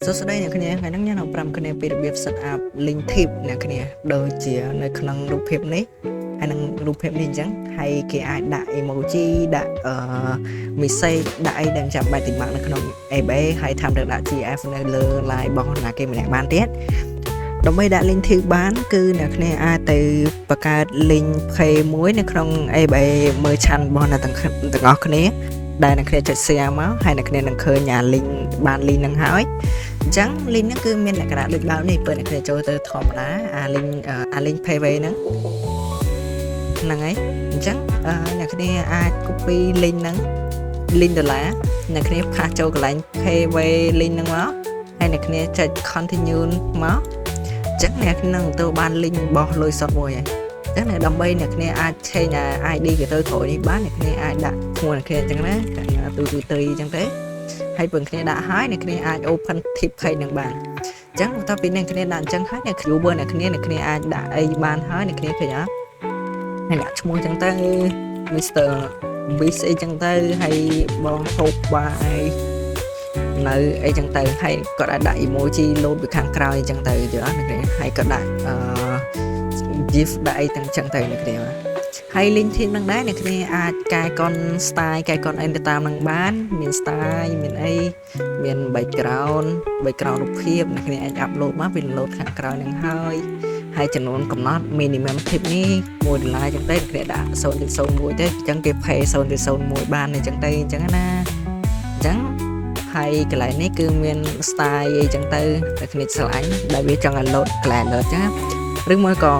សួស្តីអ្នកគ្នាថ្ងៃនេះខ្ញុំនឹង5គ្នាពីរបៀប set up link tip អ្នកគ្នាដូចជានៅក្នុងរូបភាពនេះហើយនឹងរូបភាពនេះអញ្ចឹងហើយគេអាចដាក់ emoji ដាក់message ដាក់អីដែលចាំបាច់ទីម៉ាក់នៅក្នុង ABA ហើយតាមទៅដាក់ GIF នៅលើ line របស់ណាគេម្នាក់បានទៀតដើម្បីដាក់ link tip បានគឺអ្នកគ្នាអាចទៅបង្កើត link page មួយនៅក្នុង ABA merchant របស់អ្នកទាំងអស់គ្នាដែលអ្នកគ្នាចុច share មកហើយអ្នកគ្នានឹងឃើញអា link បាន link ហ្នឹងហើយអញ្ចឹង link ហ្នឹងគឺមានលក្ខណៈដូចដើមនេះពេលអ្នកគ្នាចូលទៅធម្មតាអា link page ហ្នឹងហើយអញ្ចឹងអ្នកគ្នាអាច copy link ហ្នឹង link ដុល្លារអ្នកគ្នាផាសចូលកន្លែង page link ហ្នឹងមកហើយអ្នកគ្នាចុច continue មកអញ្ចឹងអ្នកគ្នានឹងទៅបាន link របស់លុយសុទ្ធមួយហើយចឹងដើម្បីអ្នកគ្នាអាចឆេញ ID គេទៅក្រោយនេះបានអ្នកគ្នាអាចដាក់ឈ្មោះអ្នកគ្នាអញ្ចឹងណាទូត្រីអញ្ចឹងទេហើយពេលគ្នាដាក់ហើយអ្នកគ្នាអាច open tip page នឹងបានអញ្ចឹងបន្ទាប់ពីអ្នកគ្នាដាក់អញ្ចឹងហើយអ្នក viewer អ្នកគ្នាអាចដាក់អីបានហើយអ្នកគ្នាឃើញអត់ហើយដាក់ឈ្មោះអញ្ចឹងទៅ Mr. Beast អីចឹងទៅហើយបងហូបបាយនៅអីចឹងទៅហើយគាត់អាចដាក់ emoji load ពីខាងក្រោយអញ្ចឹងទៅយល់អត់អ្នកគ្នាហើយគាត់ដាក់GIF ដាក់អីទាំងចឹងទៅអ្នកគ្នាហើយ link team ហ្នឹងដែរអ្នកគ្នាអាចកែកុន style កែកុនអីទៅតាមហ្នឹងបានមាន style មានអីមាន background រូបភាពអ្នកគ្នាអាច upload មកវា load ខាងក្រោយហ្នឹងហើយចំនួនកំណត់ minimum tip នេះ$1ចឹងទៅអ្នកគ្នាដាក់ 0.01 ទេអញ្ចឹងគេ pay 0.01 បានអញ្ចឹងទៅអញ្ចឹងណាអញ្ចឹងហើយកន្លែងនេះគឺមាន style អីចឹងទៅអ្នកគ្នាឆ្លាញ់ដែលវាចង់ឲ្យ load កន្លែង load ចឹងឬមួយក៏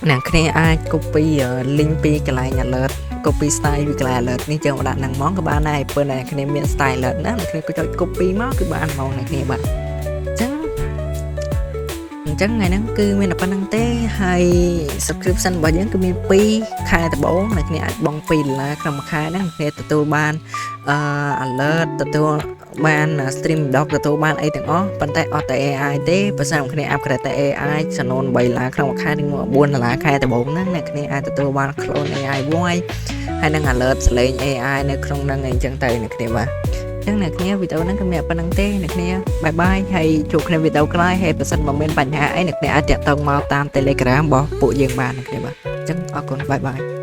អ្នកគ្នាអាច copy link ពីកន្លែង alert copy style ពីកន្លែង alert នេះចឹងដាក់ហ្នឹងហ្មងក៏បានដែរពេលអ្នកគ្នាមាន style alert ណាអ្នកគ្នាក៏ចុច copy មកគឺបានហ្មងអ្នកគ្នាបាទអញ្ចឹងថ្ងៃហ្នឹងគឺមានតែប៉ុណ្្នឹងទេហើយ subscription របស់យើងគឺមាន2ខែដំបូងអ្នកគ្នាអាចបង់$2ក្នុងមួយខែហ្នឹងអ្នកគ្នាទទួលបានalert ទទួលបាន stream doc ទទួលបានអីទាំងអស់ប៉ុន្តែអត់តែ AI ទេបើសិនអ្នកគ្នា upgrade តែ AI ចំនួន$3ក្នុងមួយខែឬមក$4ខែដំបូងហ្នឹងអ្នកគ្នាអាចទទួលបាន clone AI voice ហើយនឹង alert សលេង AI នៅក្នុងហ្នឹងអីចឹងទៅអ្នកគ្នាបាទចឹងអ្នកគ្នាវីដេអូហ្នឹងគឺមានប៉ុណ្្នឹងទេអ្នកគ្នាបាយបាយហើយជួបគ្នាវីដេអូក្រោយហើយបើសិនមកមានបញ្ហាអីអ្នកគ្នាអាចតាក់ទងមកតាម Telegram របស់ពួកយើងបានអ្នកគ្នាបាទអញ្ចឹងអរគុណបាយបាយ